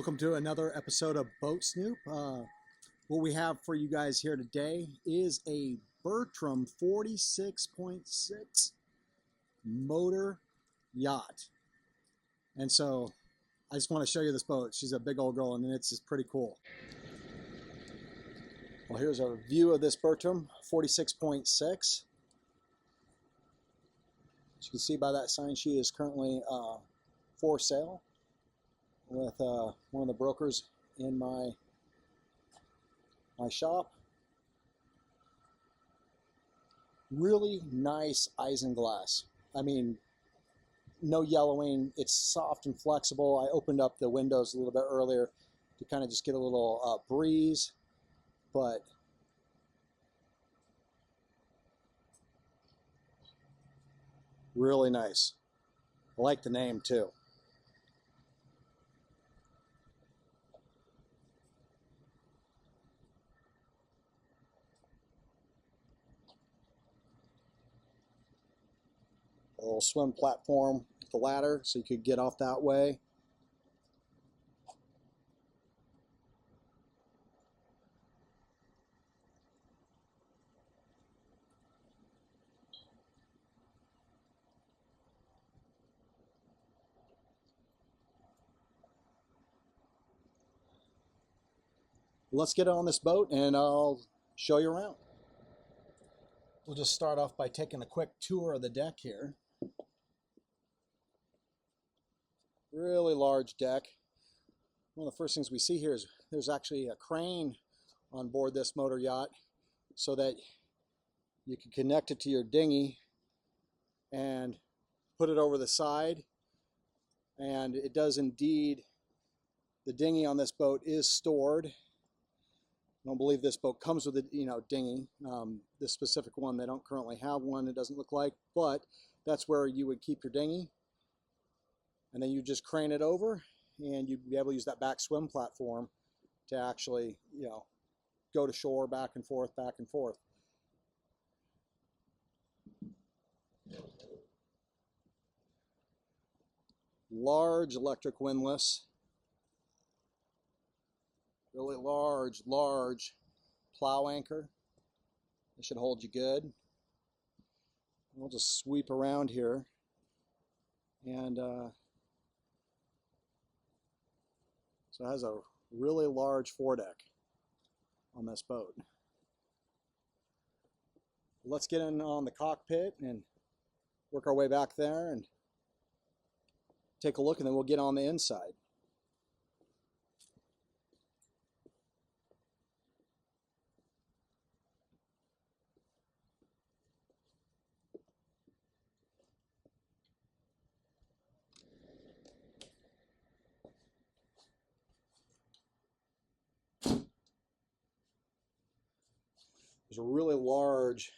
Welcome to another episode of Boat Snoop. What we have for you guys here today is a Bertram 46.6 motor yacht. And so I just want to show you this boat. She's a big old girl and it's just pretty cool. Well, here's a view of this Bertram 46.6. As you can see by that sign, she is currently for sale with one of the brokers in my shop. Really nice isinglass. I mean, no yellowing. It's soft and flexible. I opened up the windows a little bit earlier to kind of just get a little breeze, but really nice. I like the name too. A little swim platform with the ladder so you could get off that way. Let's get on this boat and I'll show you around. We'll just start off by taking a quick tour of the deck here. Really large deck. One of the first things we see here is there's actually a crane on board this motor yacht so that you can connect it to your dinghy and put it over the side. And it does indeed, the dinghy on this boat is stored. I don't believe this boat comes with a dinghy. This specific one, they don't currently have one, it doesn't look like, but that's where you would keep your dinghy. And then you just crane it over and you'd be able to use that back swim platform to actually, go to shore, back and forth, back and forth. Large electric windlass. Really large plow anchor. It should hold you good. We'll just sweep around here and so it has a really large foredeck on this boat. Let's get in on the cockpit and work our way back there and take a look, and then we'll get on the inside. There's a really large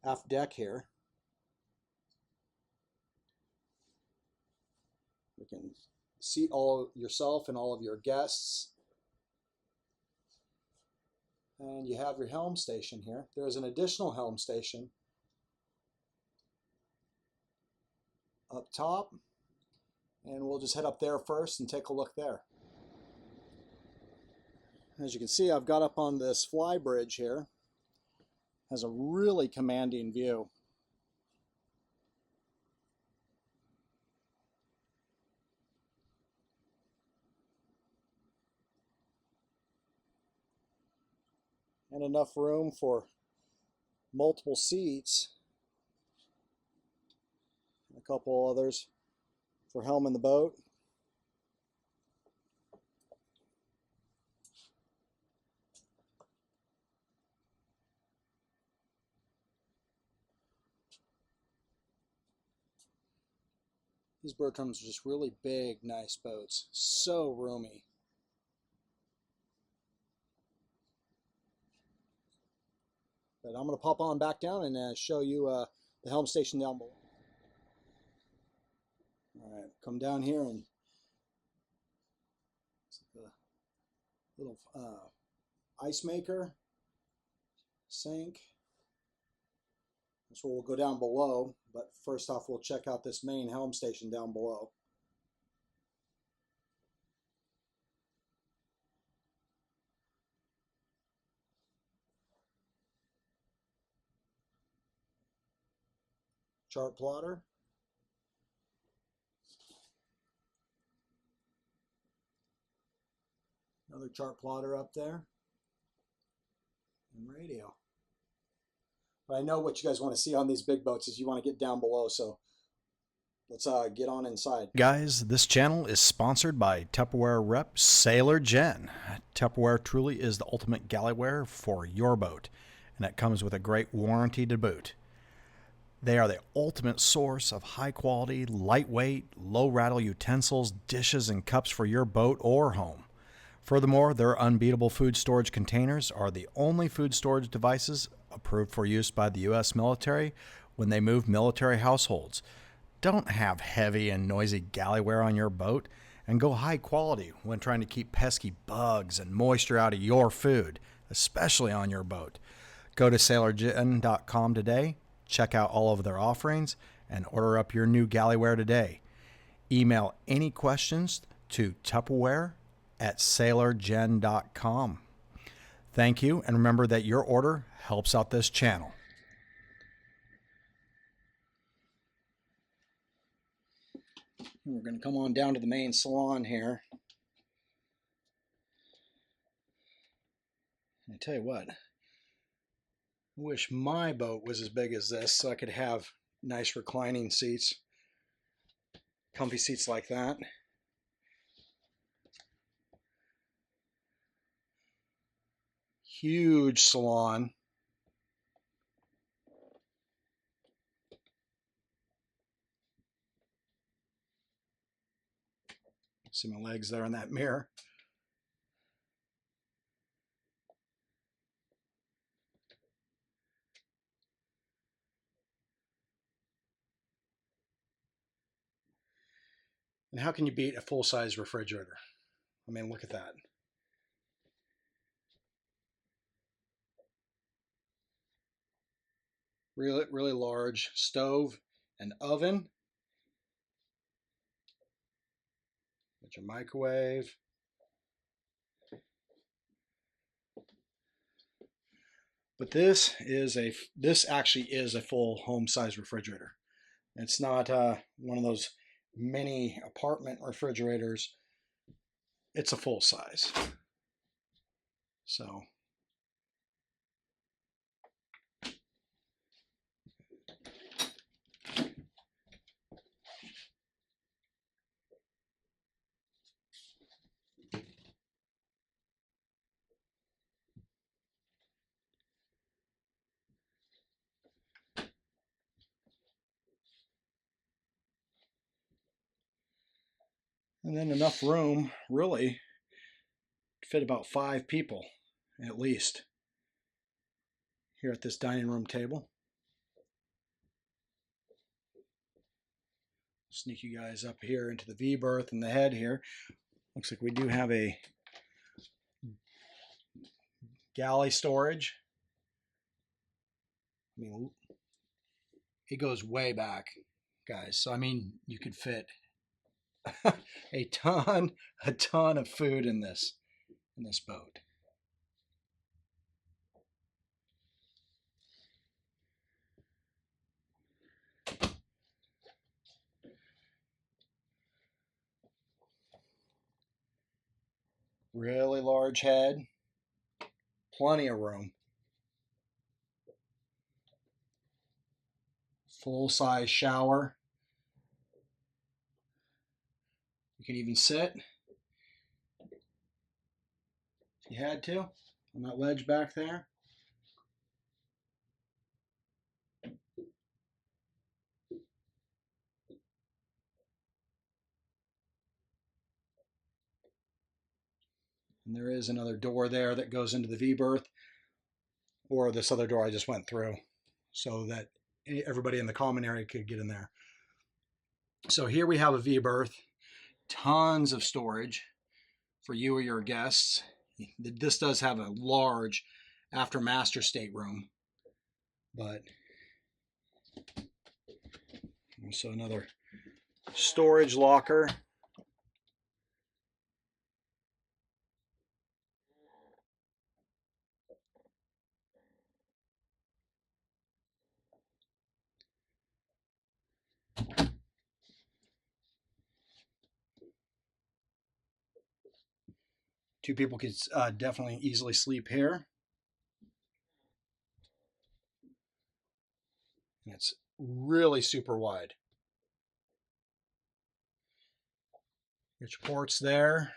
aft deck here. You can seat all yourself and all of your guests. And you have your helm station here. There's an additional helm station up top. And we'll just head up there first and take a look there. As you can see, I've got up on this Flybridge here. Has a really commanding view. And enough room for multiple seats. A couple others for Helm in the boat. These Bertrams are just really big, nice boats. So roomy. But I'm going to pop on back down and show you the helm station down below. All right, come down here and it's like a little ice maker, sink. That's where we'll go down below, but first off we'll check out this main helm station down below. chart plotter. Another chart plotter up there. And radio. But I know what you guys want to see on these big boats is you want to get down below, so let's get on inside. Guys, this channel is sponsored by Tupperware rep Sailor Jen. Tupperware truly is the ultimate galleyware for your boat, and it comes with a great warranty to boot. They are the ultimate source of high quality, lightweight, low rattle utensils, dishes, and cups for your boat or home. Furthermore, their unbeatable food storage containers are the only food storage devices approved for use by the U.S. military when they move military households. Don't have heavy and noisy galleyware on your boat, and go high quality when trying to keep pesky bugs and moisture out of your food, especially on your boat. Go to sailorgen.com today, check out all of their offerings, and order up your new galleyware today. Email any questions to tupperware@sailorgen.com. Thank you, and remember that your order helps out this channel. We're going to come on down to the main salon here. I tell you what, I wish my boat was as big as this so I could have nice reclining seats, comfy seats like that. Huge salon. See my legs there in that mirror. And how can you beat a full-size refrigerator? I mean, look at that. Really, really large stove and oven. Got your microwave. But this actually is a full home-size refrigerator. It's not one of those mini apartment refrigerators. It's a full size. So and then enough room, really, to fit about 5 people, at least, here at this dining room table. Sneak you guys up here into the V-berth and the head here. Looks like we do have a galley storage. I mean, it goes way back, guys. So, I mean, you could fit a ton of food in this boat. Really large head, plenty of room. Full-size shower. You can even sit if you had to on that ledge back there. And there is another door there that goes into the V-berth, or this other door I just went through, so that everybody in the common area could get in there. So here we have a V-berth, tons of storage for you or your guests. This does have a large Aft Master stateroom, but also another storage locker. Two people could definitely easily sleep here. And it's really super wide. Get your ports there.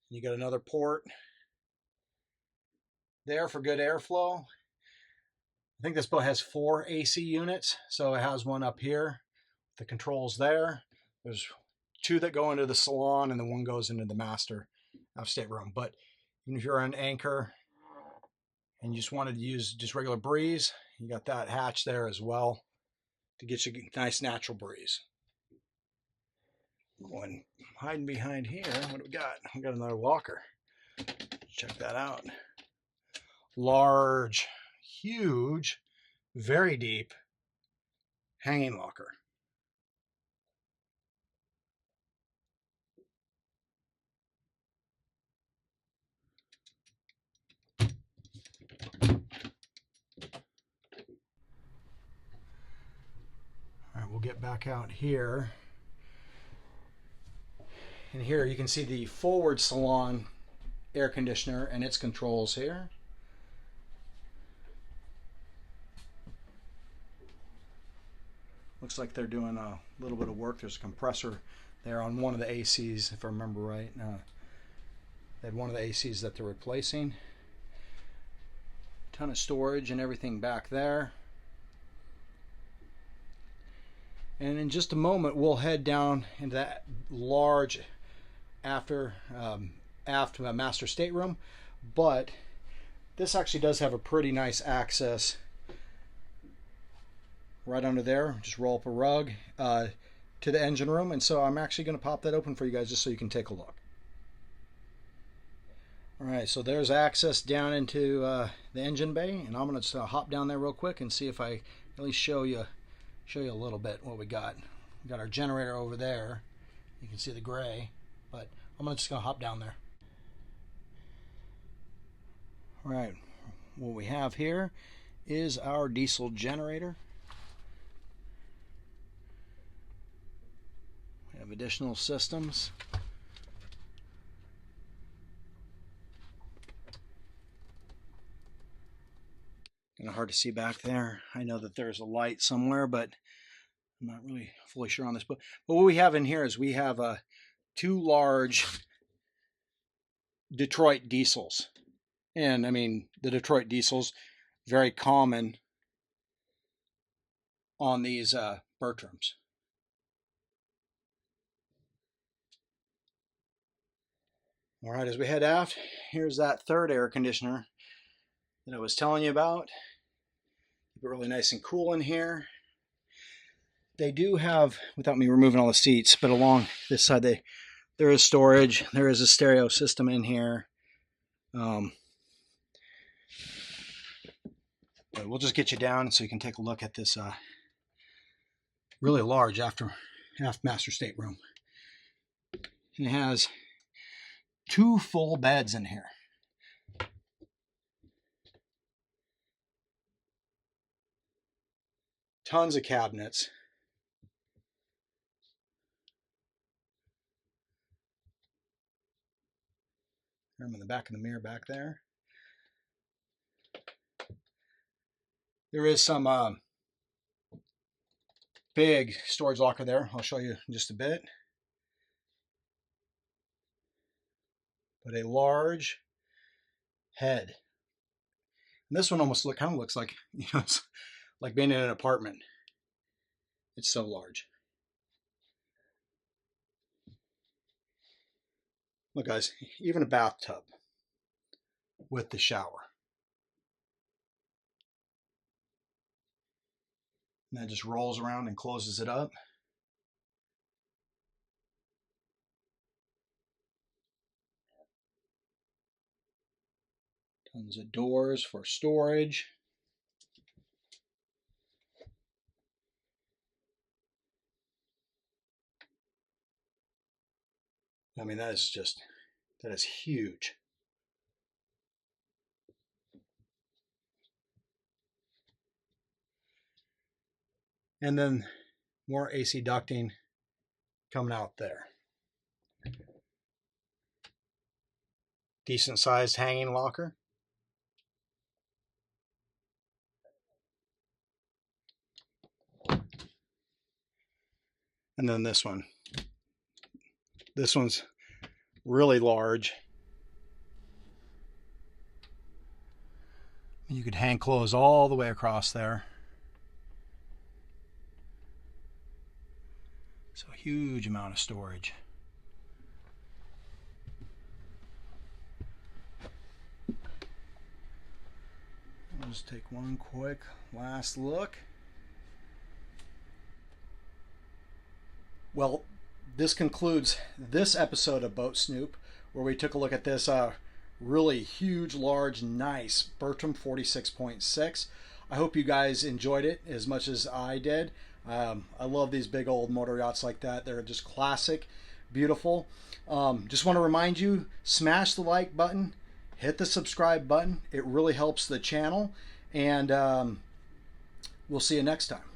You got another port there for good airflow. I think this boat has 4 AC units, so it has one up here. The controls there. There's 2 that go into the salon, and then 1 goes into the master stateroom. But even if you're on anchor and you just wanted to use just regular breeze, you got that hatch there as well to get you a nice natural breeze. Going hiding behind here, what do we got? We got another locker. Check that out. Large, huge, very deep hanging locker. All right, we'll get back out here. And here you can see the forward salon air conditioner and its controls here. Looks like they're doing a little bit of work. There's a compressor there on one of the ACs, if I remember right. They had one of the ACs that they're replacing. Ton of storage and everything back there. And in just a moment, we'll head down into that large Aft Master Stateroom. But this actually does have a pretty nice access right under there. Just roll up a rug to the engine room. And so I'm actually going to pop that open for you guys just so you can take a look. All right, so there's access down into the engine bay, and I'm going to hop down there real quick and see if I at least show you a little bit what we got. We got our generator over there. You can see the gray, but I'm just going to hop down there. All right, what we have here is our diesel generator. We have additional systems. Kind of hard to see back there. I know that there's a light somewhere, but I'm not really fully sure on this. But what we have in here is we have 2 large Detroit diesels. And I mean, the Detroit diesels, very common on these Bertrams. All right, as we head aft, here's that 3rd air conditioner that I was telling you about. Keep it really nice and cool in here. They do have, without me removing all the seats, but along this side, there is storage. There is a stereo system in here. But we'll just get you down so you can take a look at this really large Aft Master Stateroom. And it has 2 full beds in here. Tons of cabinets. I'm in the back of the mirror back there. There is some big storage locker there. I'll show you in just a bit. But a large head. And this one almost kind of looks like, it's like being in an apartment. It's so large. Look, guys, even a bathtub with the shower. And that just rolls around and closes it up. Tons of doors for storage. I mean, that is huge. And then more AC ducting coming out there. Decent sized hanging locker. And then this one. This one's really large. You could hang clothes all the way across there. So a huge amount of storage. I'll just take one quick last look. Well, this concludes this episode of Boat Snoop, where we took a look at this really huge, large, nice Bertram 46.6. I hope you guys enjoyed it as much as I did. I love these big old motor yachts like that. They're just classic, beautiful. Just want to remind you, smash the like button, hit the subscribe button. It really helps the channel, and we'll see you next time.